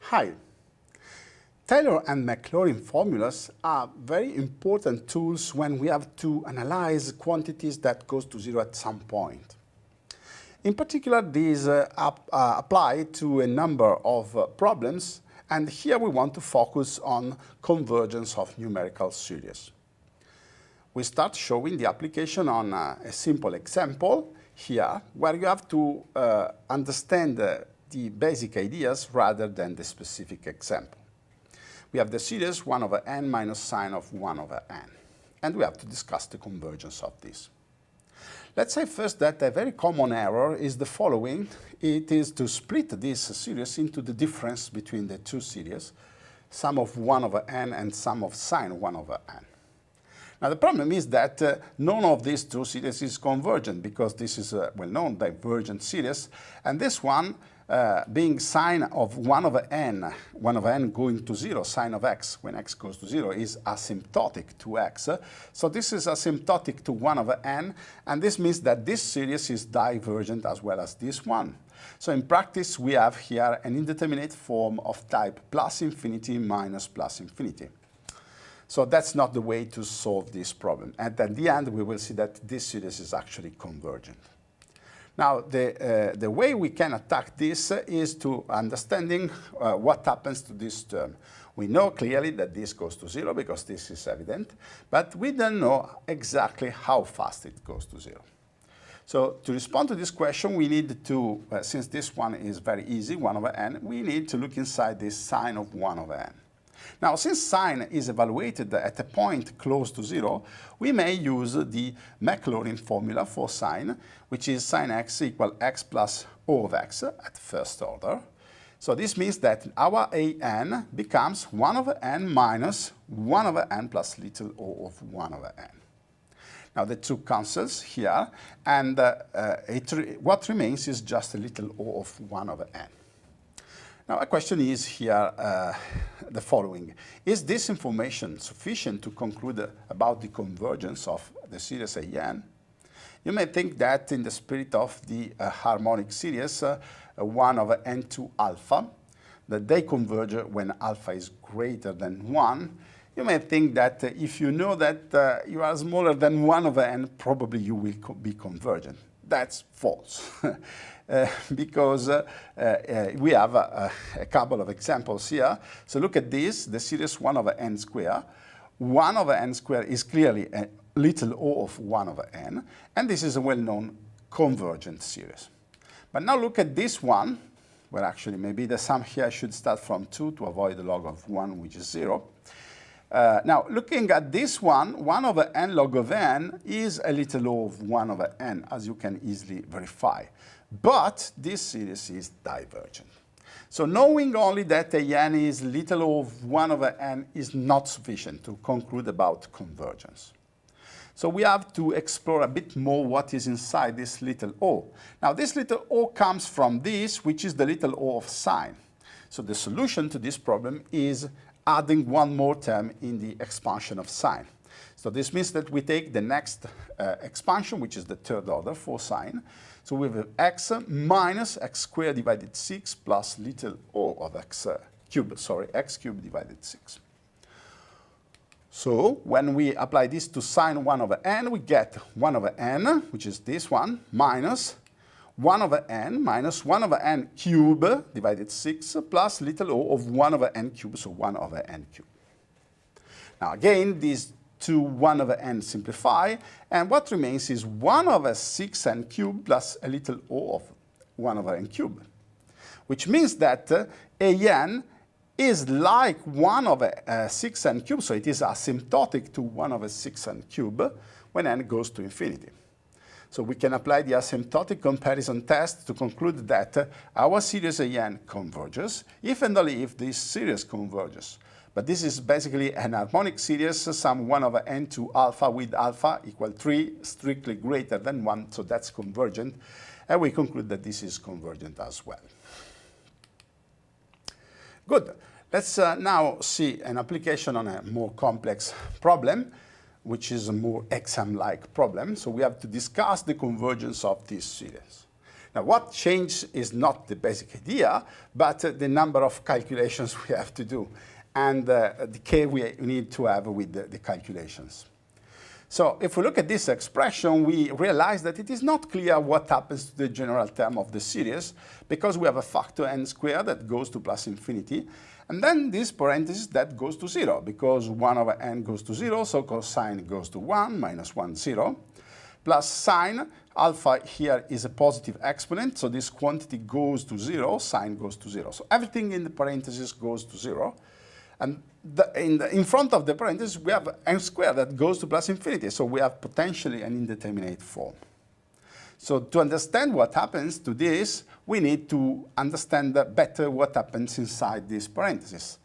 Hi. Taylor and Maclaurin formulas are very important tools when we have to analyze quantities that goes to zero at some point. In particular, these apply to a number of problems, and here we want to focus on convergence of numerical series. We start showing the application on a simple example here, where you have to understand the basic ideas rather than the specific example. We have the series 1 over n minus sine of 1 over n, and we have to discuss the convergence of this. Let's say first that a very common error is the following. It is to split this series into the difference between the two series, sum of 1 over n and sum of sine 1 over n. Now the problem is that none of these two series is convergent, because this is a well-known divergent series, and this one being sine of 1 over n going to 0, sine of x when x goes to 0 is asymptotic to x. So this is asymptotic to 1 over n, and this means that this series is divergent as well as this one. So in practice, we have here an indeterminate form of type plus infinity minus plus infinity. So that's not the way to solve this problem. And at the end, we will see that this series is actually convergent. Now, the way we can attack this is to understanding what happens to this term. We know clearly that this goes to 0 because this is evident, but we don't know exactly how fast it goes to 0. So to respond to this question, we need to, since this one is very easy, 1 over n, we need to look inside this sine of 1 over n. Now, since sine is evaluated at a point close to 0, we may use the Maclaurin formula for sine, which is sine x equal x plus O of x at first order. So this means that our an becomes 1 over n minus 1 over n plus little o of 1 over n. Now the two cancels here, and what remains is just a little o of 1 over n. Now, a question is here the following. Is this information sufficient to conclude about the convergence of the series an? You may think that in the spirit of the harmonic series 1 over n to alpha, that they converge when alpha is greater than 1. You may think that if you know that you are smaller than 1 over n, probably you will be convergent. That's false. Because we have a couple of examples here. So look at this, the series 1 over n square. 1 over n square is clearly a little o of 1 over n, and this is a well-known convergent series. But now look at this one, where actually maybe the sum here should start from 2 to avoid the log of 1, which is 0. Now, looking at this one, 1 over n log of n is a little o of 1 over n, as you can easily verify. But this series is divergent. So knowing only that an is little o of 1 over n is not sufficient to conclude about convergence. So we have to explore a bit more what is inside this little o. Now this little o comes from this, which is the little o of sine. So the solution to this problem is adding one more term in the expansion of sine. So this means that we take the next expansion, which is the third order for sine. So we have x minus x squared divided 6 plus little o of x cubed, x cubed divided 6. So when we apply this to sine 1 over n, we get 1 over n, which is this one, minus 1 over n minus 1 over n cubed divided 6 plus little o of 1 over n cubed, so 1 over n cubed. Now again, these two 1 over n simplify, and what remains is 1 over 6n cubed plus a little o of 1 over n cubed, which means that an is like 1 over 6n cubed, so it is asymptotic to 1 over 6n cubed when n goes to infinity. So we can apply the asymptotic comparison test to conclude that our series an converges if and only if this series converges. But this is basically an harmonic series, sum 1 over n to alpha with alpha equal 3, strictly greater than 1, so that's convergent. And we conclude that this is convergent as well. Good. Let's now see an application on a more complex problem, which is a more exam-like problem. So we have to discuss the convergence of this series. Now, what changed is not the basic idea, but the number of calculations we have to do and the care we need to have with the calculations. So if we look at this expression, we realize that it is not clear what happens to the general term of the series, because we have a factor n squared that goes to plus infinity, and then this parenthesis that goes to 0, because 1 over n goes to 0, so cosine goes to 1, minus 1, 0, plus sine. Alpha here is a positive exponent, so this quantity goes to 0, sine goes to 0. So everything in the parenthesis goes to 0. And in front of the parenthesis, we have n squared that goes to plus infinity, so we have potentially an indeterminate form. So to understand what happens to this, we need to understand better what happens inside this parenthesis.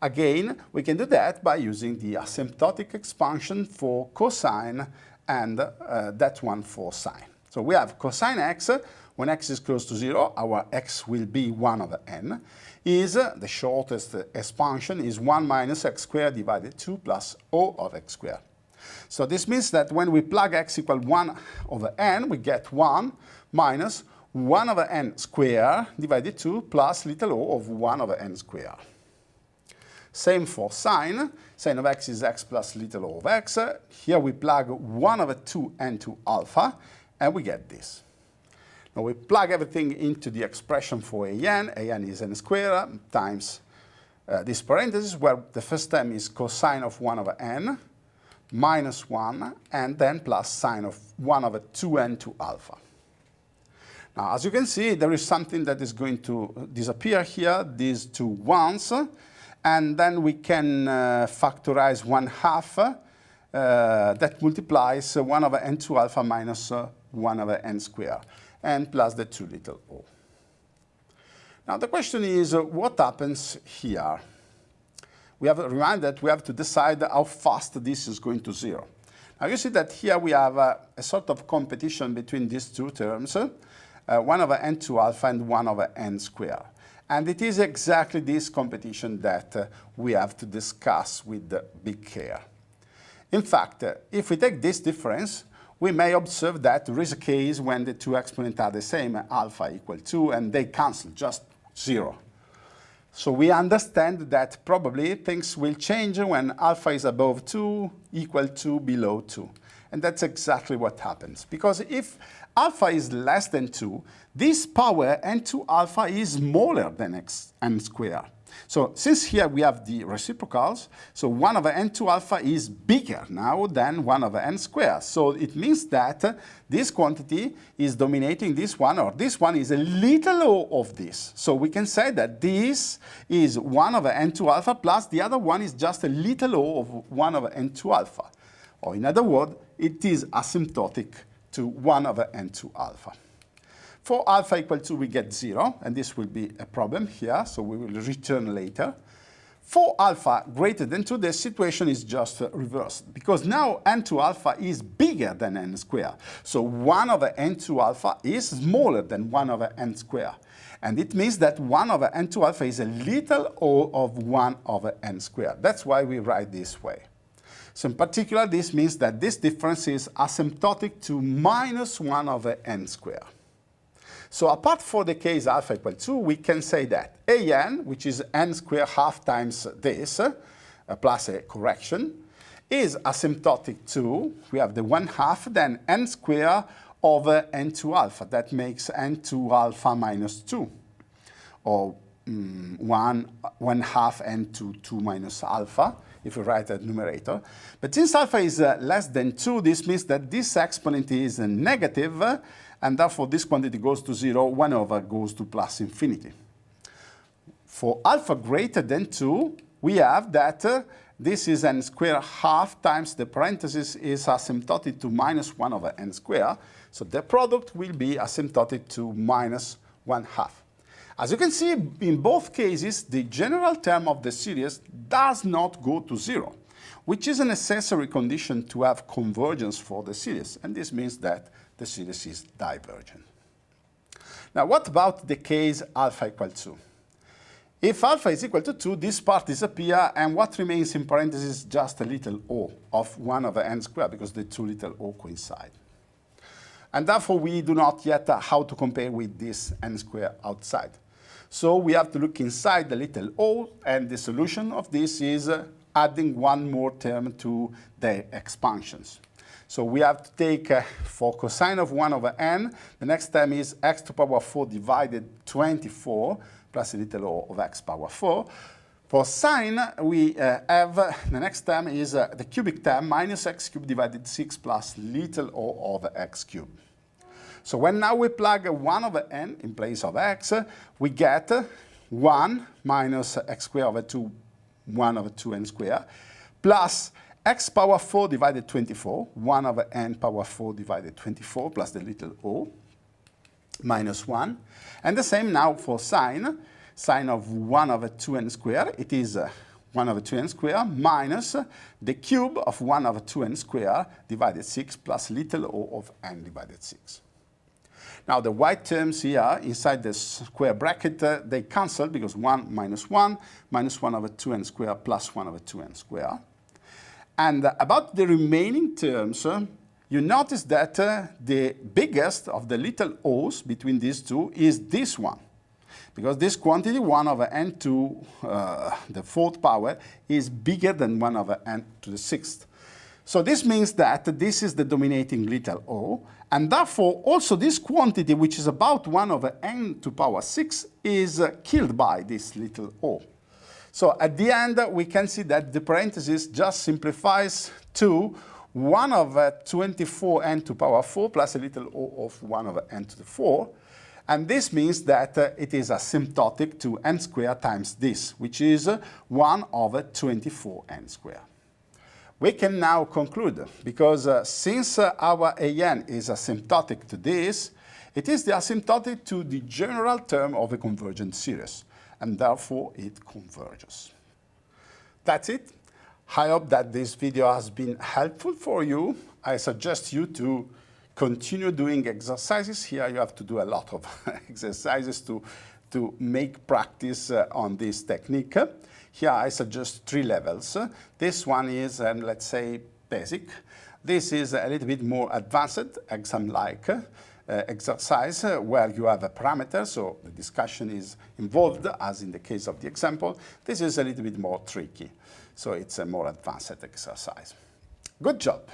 Again, we can do that by using the asymptotic expansion for cosine and that one for sine. So we have cosine x. When x is close to 0, our x will be 1 over n. Is the shortest expansion is 1 minus x squared divided 2 plus O of x squared. So this means that when we plug x equal 1 over n, we get 1 minus 1 over n squared divided 2 plus little o of 1 over n squared. Same for sine. Sine of x is x plus little o of x. Here we plug 1 over 2n to alpha, and we get this. Now we plug everything into the expression for an is n squared times this parenthesis, where the first term is cosine of 1 over n, minus 1, and then plus sine of 1 over 2n to alpha. Now, as you can see, there is something that is going to disappear here, these two ones, and then we can factorize 1/2 that multiplies 1 over n to alpha minus 1 over n squared, and plus the 2 little o. Now the question is, what happens here? We have reminded that we have to decide how fast this is going to 0. Now you see that here we have a sort of competition between these two terms, 1 over n to alpha and 1 over n squared. And it is exactly this competition that we have to discuss with big care. In fact, if we take this difference, we may observe that there is a case when the two exponents are the same, alpha equal 2, and they cancel, just 0. So we understand that probably things will change when alpha is above 2, equal to, below 2. And that's exactly what happens. Because if alpha is less than 2, this power n to alpha is smaller than n squared. So since here we have the reciprocals, so 1 over n to alpha is bigger now than 1 over n squared. So it means that this quantity is dominating this one, or this one is a little o of this. So we can say that this is 1 over n to alpha plus the other one is just a little o of 1 over n to alpha. Or in other words, it is asymptotic to 1 over n to alpha. For alpha equal to, we get 0, and this will be a problem here, so we will return later. For alpha greater than 2, the situation is just reversed, because now n to alpha is bigger than n squared. So 1 over n to alpha is smaller than 1 over n squared. And it means that 1 over n to alpha is a little o of 1 over n squared. That's why we write this way. So in particular, this means that this difference is asymptotic to minus 1 over n squared. So apart from the case alpha equal 2, we can say that an, which is n squared half times this, plus a correction, is asymptotic to, we have the 1/2, then n squared over n to alpha. That makes n to alpha minus 2, or 1/2 n to 2 minus alpha, if we write a numerator. But since alpha is less than 2, this means that this exponent is negative, and therefore this quantity goes to 0, 1 over goes to plus infinity. For alpha greater than 2, we have that this is n squared half times the parenthesis is asymptotic to minus 1 over n squared, so the product will be asymptotic to minus 1/2. As you can see, in both cases, the general term of the series does not go to 0, which is a necessary condition to have convergence for the series, and this means that the series is divergent. Now, what about the case alpha equal 2? If alpha is equal to 2, this part disappears, and what remains in parentheses is just a little o of 1 over n squared, because the two little o coincide. And therefore, we do not yet how to compare with this n square outside. So we have to look inside the little o, and the solution of this is adding one more term to the expansions. So we have to take, for cosine of 1 over n, the next term is x to the power 4 divided 24 plus a little o of x power 4. For sine, we have, the next term is the cubic term, minus x cubed divided 6 plus little o of x cubed. So when now we plug 1 over n in place of x, we get 1 minus x squared over 2, 1 over 2n squared, plus x power 4 divided 24, 1 over n power 4 divided 24, plus the little o, minus 1. And the same now for sine. Sine of 1 over 2n squared, it is 1 over 2n squared minus the cube of 1 over 2n squared divided 6 plus little o of n divided 6. Now the white terms here inside the square bracket, they cancel because 1 minus 1 minus 1 over 2n squared plus 1 over 2n squared. And about the remaining terms, you notice that the biggest of the little o's between these two is this one. Because this quantity, 1 over n to the 4th power, is bigger than 1 over n to the 6th. So this means that this is the dominating little o, and therefore also this quantity, which is about 1 over n to the power 6, is killed by this little o. So at the end, we can see that the parenthesis just simplifies to 1 over 24n to the power 4 plus a little o of 1 over n to the 4. And this means that it is asymptotic to n squared times this, which is 1 over 24n squared. We can now conclude, because since our an is asymptotic to this, it is the asymptotic to the general term of a convergent series, and therefore it converges. That's it. I hope that this video has been helpful for you. I suggest you to continue doing exercises. Here you have to do a lot of exercises to make practice on this technique. Here I suggest 3 levels. This one is, let's say, basic. This is a little bit more advanced, exam-like exercise where you have a parameter, so the discussion is involved, as in the case of the example. This is a little bit more tricky, so it's a more advanced exercise. Good job.